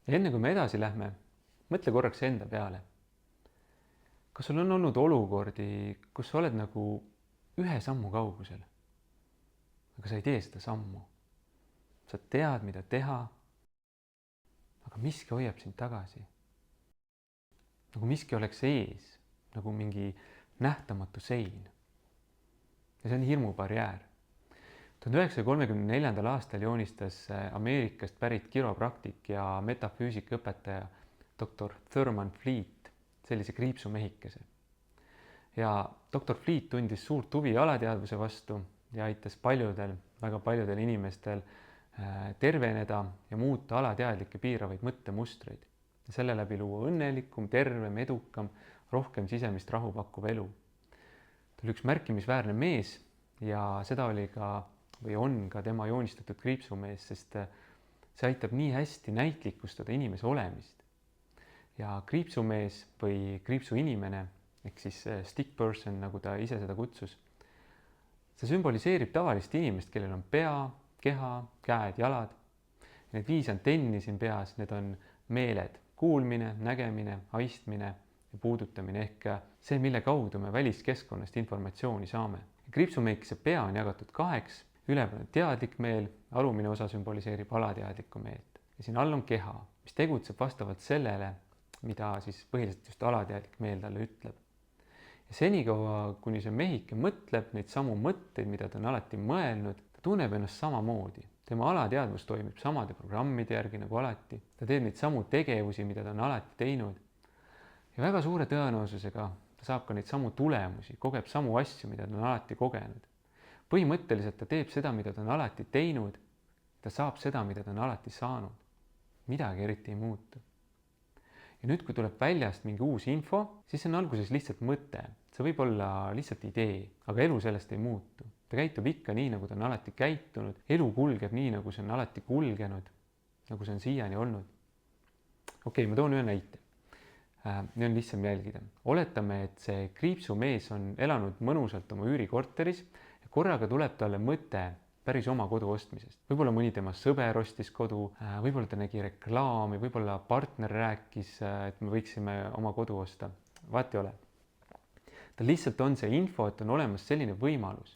Ja enne kui me edasi lähme, mõtle korraks enda peale. Kas sul on olnud olukordi, kus sa oled nagu ühe sammu kaugusel, aga sa ei tee seda sammu? Sa tead, mida teha, aga miski hoiab sind tagasi. Nagu miski oleks ees, nagu mingi nähtamatu sein. Ja see on hirmubarjäär. 1934. aastal joonistas Ameerikast pärit kiropraktik ja metafüüsika õpetaja doktor Thurman Fleet sellise kriipsumehikese. Ja doktor Fleet tundis suurt huvi alateadvuse vastu ja aitas väga paljudel inimestel terveneda ja muuta alateadlikke piiravaid mõttemustreid. Ja selle läbi luua õnnelikum, tervem, edukam, rohkem sisemist rahu pakkuv elu. Ta oli üks märkimisväärne mees ja seda oli ka või on ka tema joonistatud kriipsumees, sest see aitab nii hästi näitlikustada inimese olemist. Ja kriipsumees või kriipsuinimene ehk siis stick person, nagu ta ise seda kutsus, see sümboliseerib tavalist inimest, kellel on pea, keha, käed, jalad. Need 5 antenni siin peas, need on meeled, kuulmine, nägemine, haistmine ja puudutamine ehk see, mille kaudu me väliskeskkonnast informatsiooni saame. Kriipsumehikese pea on jagatud 2, üleval on teadlik meel, alumine osa sümboliseerib alateadlikku meelt. Ja siin all on keha, mis tegutseb vastavalt sellele, mida siis põhiliselt just alateadlik meel talle ütleb. Ja senikaua, kuni see mehike mõtleb neid samu mõtteid, mida ta on alati mõelnud, ta tunneb ennast samamoodi. Tema alateadvus toimib samade programmide järgi nagu alati. Ta teeb neid samu tegevusi, mida ta on alati teinud. Ja väga suure tõenäosusega ta saab ka neid samu tulemusi, kogeb samu asju, mida ta on alati kogenud. Põhimõtteliselt ta teeb seda, mida ta on alati teinud. Ta saab seda, mida ta on alati saanud. Midagi eriti ei muutu. Ja nüüd, kui tuleb väljast mingi uus info, siis see on alguses lihtsalt mõte. See võib olla lihtsalt idee, aga elu sellest ei muutu. Ta käitub ikka nii, nagu ta on alati käitunud. Elu kulgeb nii, nagu see on alati kulgenud, nagu see on siiani olnud. Okei, ma toon ühe näite. Nii on lihtsam jälgida. Oletame, et see kriipsumees on elanud mõnusalt oma üürikorteris ja korraga tuleb talle mõte päris oma kodu ostmisest. Võib-olla mõni tema sõber ostis kodu, võib-olla ta nägi reklaami, võib-olla partner rääkis, et me võiksime oma kodu osta. Vaat ei ole. Ta lihtsalt on see info, et on olemas selline võimalus.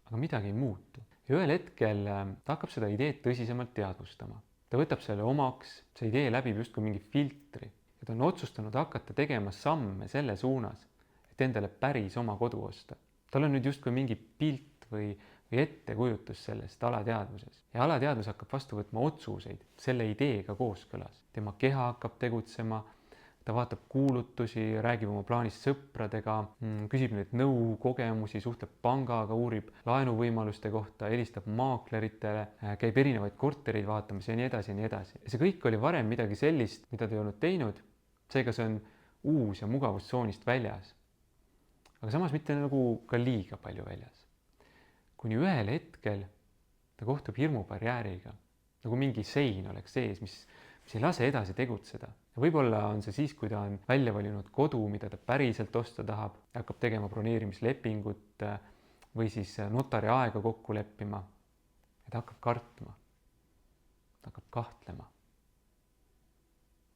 Aga midagi ei muutu. Ja ühel hetkel ta hakkab seda ideed tõsisemalt teadvustama. Ta võtab selle omaks, see idee läbib justkui mingi filtri. Ja ta on otsustanud hakata tegema samme selle suunas, et endale päris oma kodu osta. Tal on nüüd justkui mingi pilt või ettekujutus sellest alateadvuses. Ja alateadvus hakkab vastu võtma otsuseid selle ideega kooskõlas. Tema keha hakkab tegutsema, ta vaatab kuulutusi, räägib oma plaanist sõpradega, küsib neid nõu, kogemusi, suhtleb pangaga, uurib laenuvõimaluste kohta, helistab maakleritele, käib erinevaid kortereid vaatamas ja nii edasi ja nii edasi. Ja see kõik oli varem midagi sellist, mida ta ei olnud teinud. Seega see on uus ja mugavustsoonist väljas. Aga samas mitte nagu ka liiga palju väljas. Kuni ühel hetkel ta kohtub hirmubarjääriga, nagu mingi sein oleks sees, mis ei lase edasi tegutseda. Ja võib-olla on see siis, kui ta on välja valinud kodu, mida ta päriselt osta tahab, hakkab tegema broneerimislepingut või siis notari aega kokku leppima. Ja ta hakkab kartma, ta hakkab kahtlema.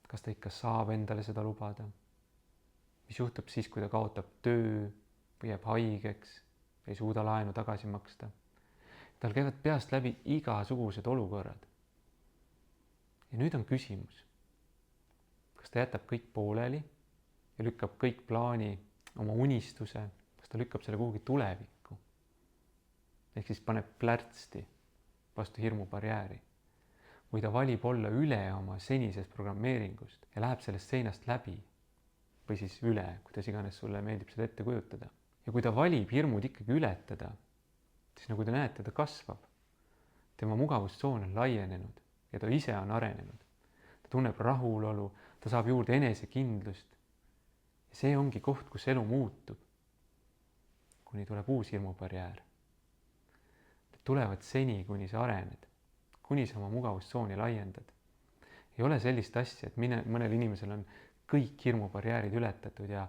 Kas ta ikka saab endale seda lubada? Mis juhtub siis, kui ta kaotab töö või jääb haigeks? Ei suuda laenu tagasi maksta. Tal käivad peast läbi igasugused olukorrad. Ja nüüd on küsimus, kas ta jätab kõik pooleli ja lükkab kõik plaani, oma unistuse, kas ta lükkab selle kuhugi tulevikku. Ehk siis paneb plärtsti vastu hirmubarjääri. Või ta valib olla üle oma senisest programmeeringust ja läheb sellest seinast läbi. Või siis üle, kuidas iganes sulle meeldib seda ette kujutada. Ja kui ta valib hirmud ikkagi ületada, siis nagu te näete, ta kasvab. Tema mugavustsoon on laienenud ja ta ise on arenenud. Ta tunneb rahulolu, ta saab juurde enesekindlust. Ja see ongi koht, kus elu muutub. Kuni tuleb uus hirmubarjäär. Need tulevad seni, kuni sa arened, kuni sa oma mugavustsooni laiendad. Ei ole sellist asja, et mõnel inimesel on kõik hirmubarjäärid ületatud ja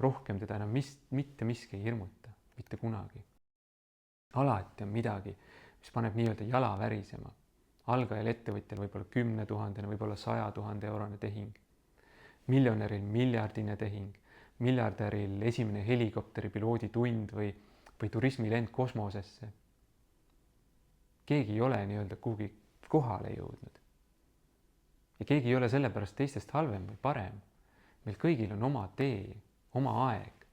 rohkem teda enam mitte miski ei hirmuta, mitte kunagi. Alati on midagi, mis paneb nii-öelda jala värisema. algajal ettevõtjal võib-olla 10 000, võib-olla 100 000 eurone tehing, miljonäril miljardine tehing, miljardäril esimene helikopteripiloodi tund või turismilend kosmosesse. Keegi ei ole nii-öelda kuhugi kohale jõudnud. Ja keegi ei ole sellepärast teistest halvem või parem. Meil kõigil on oma tee, oma aeg.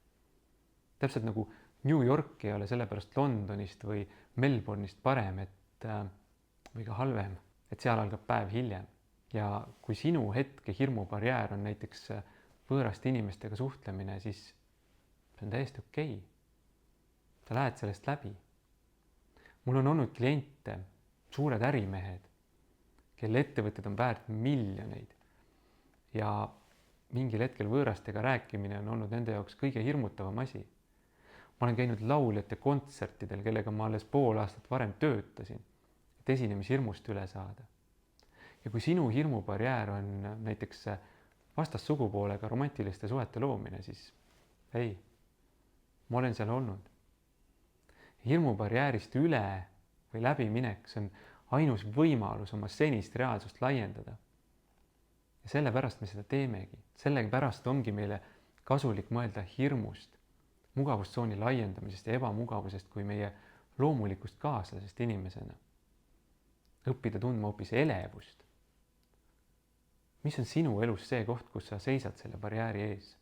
Täpselt nagu New York ei ole sellepärast Londonist või Melbourne'ist parem, või ka halvem, et seal algab päev hiljem. Ja kui sinu hetke hirmubarjäär on näiteks võõraste inimestega suhtlemine, siis see on täiesti okei. Sa lähed sellest läbi. Mul on olnud kliente, suured ärimehed, kelle ettevõtted on väärt miljoneid ja mingil hetkel võõrastega rääkimine on olnud nende jaoks kõige hirmutavam asi. Ma olen käinud lauljate kontsertidel, kellega ma alles pool aastat varem töötasin, et esinemishirmust üle saada. Ja kui sinu hirmubarjäär on näiteks vastassugupoolega romantiliste suhete loomine, siis ei, ma olen seal olnud. Hirmubarjäärist üle või läbiminek, see on ainus võimalus oma senist reaalsust laiendada. Ja sellepärast me seda teemegi. Sellepärast ongi meile kasulik mõelda hirmust, mugavustsooni laiendamisest ja ebamugavusest kui meie loomulikust kaaslasest inimesena. Õppida tundma hoopis elevust. Mis on sinu elus see koht, kus sa seisad selle barjääri ees?